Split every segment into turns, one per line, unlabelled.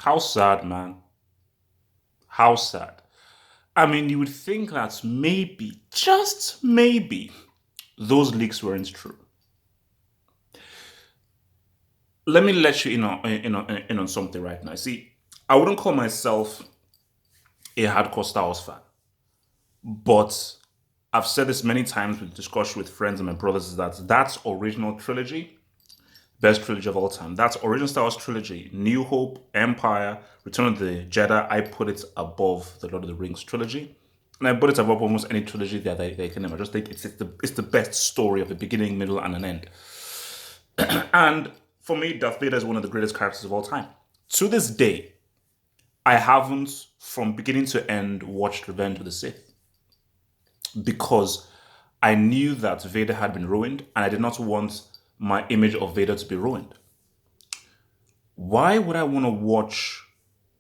How sad, man. How sad. I mean, you would think that maybe, just maybe, those leaks weren't true. Let me let you in on something right now. See, I wouldn't call myself a hardcore Star Wars fan, but I've said this many times with discussion with friends and my brothers is that that's original trilogy, best trilogy of all time. That's original Star Wars trilogy, New Hope, Empire, Return of the Jedi. I put it above the Lord of the Rings trilogy. And I put it above almost any trilogy that they can name. I just think it's the best story of a beginning, middle, and an end. And for me, Darth Vader is one of the greatest characters of all time. To this day, I haven't, from beginning to end, watched Revenge of the Sith because I knew that Vader had been ruined and I did not want my image of Vader to be ruined. Why would I want to watch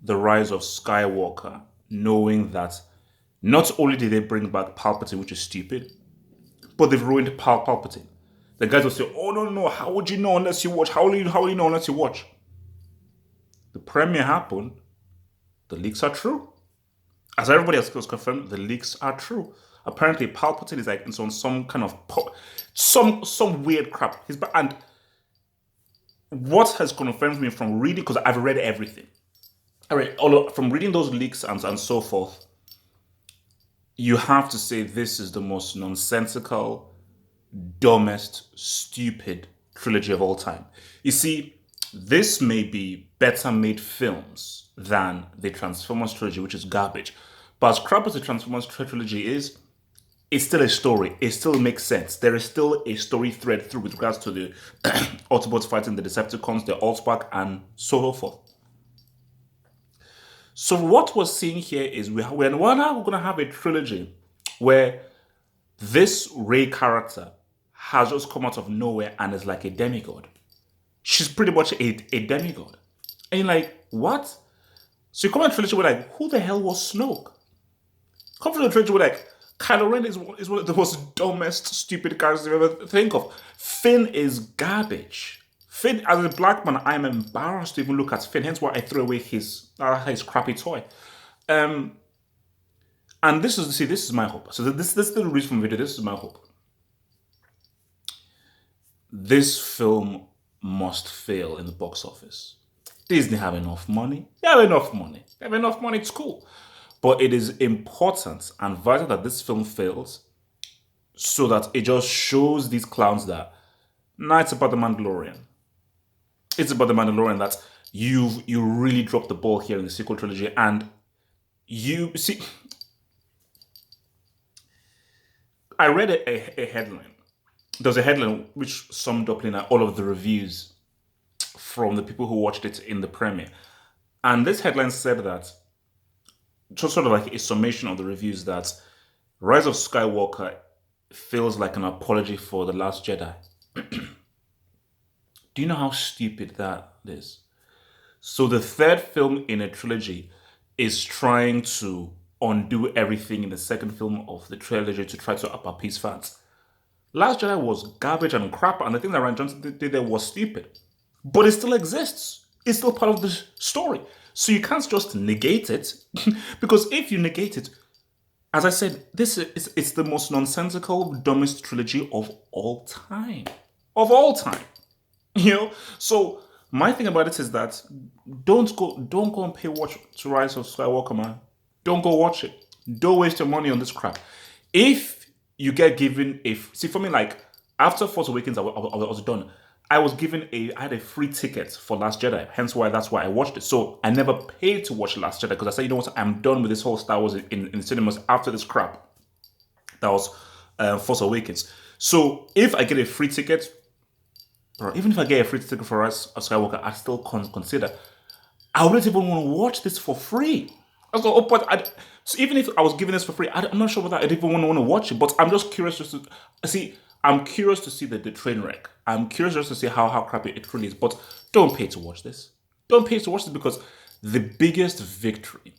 The Rise of Skywalker knowing that not only did they bring back Palpatine, which is stupid, but they've ruined Palpatine? The guys will say, "Oh no, how would you know unless you watch? How will you know unless you watch?" The premiere happened. The leaks are true. As everybody else was confirmed, the leaks are true. Apparently, Palpatine is like on some kind of some weird crap. And what has confirmed me from reading, because I've read everything. All right, from reading those leaks and so forth, you have to say this is the most nonsensical, dumbest, stupid trilogy of all time. You see, this may be better made films than the Transformers trilogy, which is garbage. But as crap as the Transformers trilogy is, it's still a story. It still makes sense. There is still a story thread through with regards to the Autobots fighting the Decepticons, the Allspark, and so forth. So what we're seeing here is we're now going to have a trilogy where this Rey character has just come out of nowhere and is like a demigod. She's pretty much a demigod. And you're like, what? So you come to a trilogy where like, who the hell was Snoke? Come from the trilogy where like, Kylo Ren is one of the most dumbest, stupid characters you ever think of. Finn is garbage. Finn, as a black man, I'm embarrassed to even look at Finn. Hence why I threw away his crappy toy. Um, and this is my hope. So this is the reason for the video. This is my hope. This film must fail in the box office. Disney have enough money. They have enough money. They have enough money. It's cool. But it is important and vital that this film fails so that it just shows these clowns that, nah, it's about the Mandalorian. It's about the Mandalorian that you really dropped the ball here in the sequel trilogy. And you see, I read a headline. There was a headline which summed up in all of the reviews from the people who watched it in the premiere. And this headline said that, just sort of like a summation of the reviews, that Rise of Skywalker feels like an apology for The Last Jedi. Do you know how stupid that is? So the third film in a trilogy is trying to undo everything in the second film of the trilogy to try to appease fans. Last Jedi was garbage and crap, and the thing that Ryan Johnson did there was stupid. But it still exists. It's still part of the story. So you can't just negate it. Because if you negate it, as I said, it's the most nonsensical, dumbest trilogy of all time. Of all time. You know? So my thing about it is that don't go and pay watch to Rise of Skywalker, man. Don't go watch it. Don't waste your money on this crap. If you get given see, for me, like after Force Awakens, I was done. I had a free ticket for Last Jedi. Hence that's why I watched it. So I never paid to watch Last Jedi because I said, you know what, I'm done with this whole Star Wars in cinemas after this crap. That was Force Awakens. So if I get a free ticket, or even if I get a free ticket for Rise of Skywalker, I still consider I wouldn't even want to watch this for free. So even if I was giving this for free, I'm not sure whether I'd even want to watch it. But I'm just curious just to see. I'm curious to see the train wreck. I'm curious just to see how crappy it really is. But don't pay to watch this. Don't pay to watch this because the biggest victory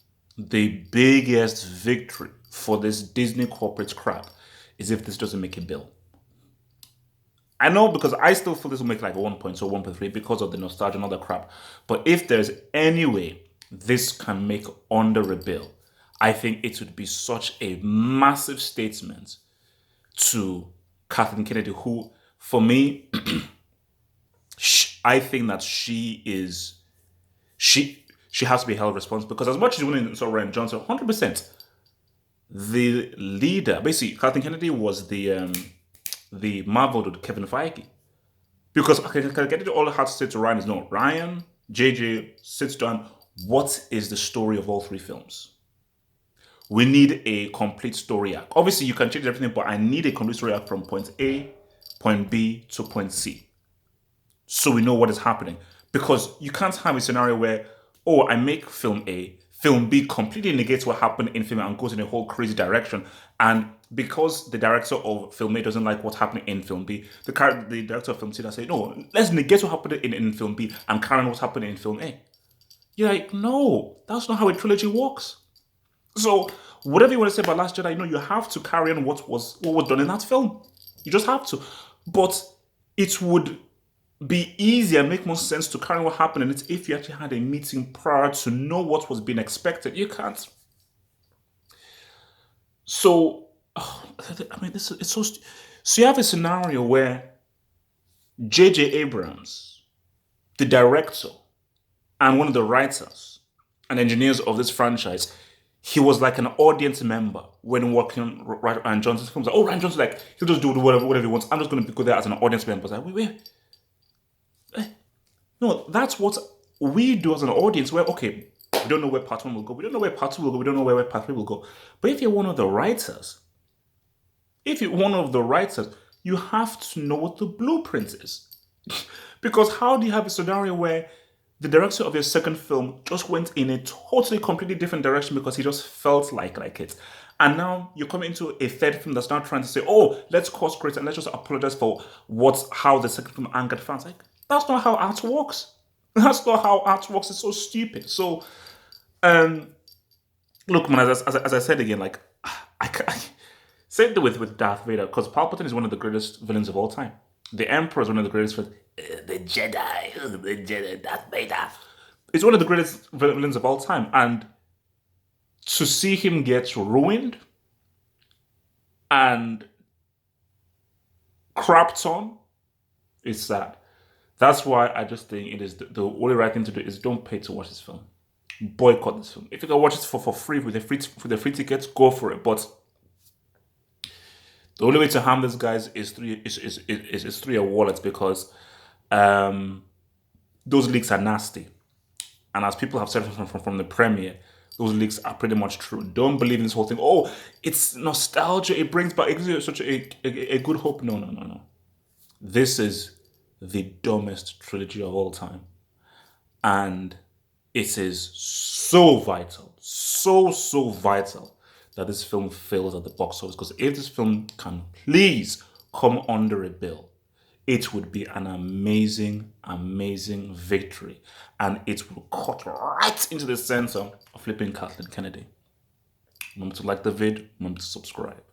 for this Disney corporate crap is if this doesn't make a bill. I know because I still feel this will make like 1 point or 1.3 because of the nostalgia and all that crap. But if there's any way this can make under a bill, I think it would be such a massive statement to Kathleen Kennedy, who, for me, I think that she has to be held responsible because as much as you want to sort of Ryan Johnson, 100%, the leader, basically, Kathleen Kennedy was the Marvel with Kevin Feige. Because Kennedy all had to say to Ryan is no, Ryan, JJ, sits down. What is the story of all three films? We need a complete story arc. Obviously, you can change everything, but I need a complete story arc from point A, point B to point C. So we know what is happening. Because you can't have a scenario where, oh, I make film A, film B completely negates what happened in film A and goes in a whole crazy direction. And because the director of film A doesn't like what's happening in film B, the director of film C does say, no, let's negate what happened in film B and carry on what's happening in film A. You're like, no, that's not how a trilogy works. So whatever you want to say about Last Jedi, you have to carry on what was done in that film. You just have to. But it would be easier and make more sense to carry on what happened in it if you actually had a meeting prior to know what was being expected. You can't. So, I mean, it's so. So you have a scenario where J.J. Abrams, the director, and one of the writers and engineers of this franchise, he was like an audience member when working on Ryan Johnson's films. Like, oh, Ryan Johnson, like, he'll just do whatever he wants. I'm just going to go there as an audience member. I was like, wait. No, that's what we do as an audience where, okay, we don't know where part one will go. We don't know where part two will go. We don't know where part three will go. But if you're one of the writers, you have to know what the blueprint is. Because how do you have a scenario where the director of your second film just went in a totally, completely different direction because he just felt like it. And now you're coming into a third film that's now trying to say, oh, let's course correct and let's just apologize for how the second film angered fans. Like, that's not how art works. That's not how art works. It's so stupid. So, look, man, as I said again, like, same thing with Darth Vader, because Palpatine is one of the greatest villains of all time. The Emperor is one of the greatest villains. The Jedi, Darth Vader. It's one of the greatest villains of all time. And to see him get ruined and crapped on is sad. That's why I just think it is the only right thing to do is don't pay to watch this film. Boycott this film. If you can watch it for free with the free tickets, go for it. But the only way to harm these guys is through your wallets because those leaks are nasty. And as people have said from the premiere, those leaks are pretty much true. Don't believe in this whole thing. Oh, it's nostalgia. It brings back, it gives you such a good hope. No. This is the dumbest trilogy of all time. And it is so vital, so vital that this film fails at the box office. Because if this film can please come under a bill, it would be an amazing, amazing victory. And it will cut right into the center of flipping Kathleen Kennedy. Remember to like the vid, remember to subscribe.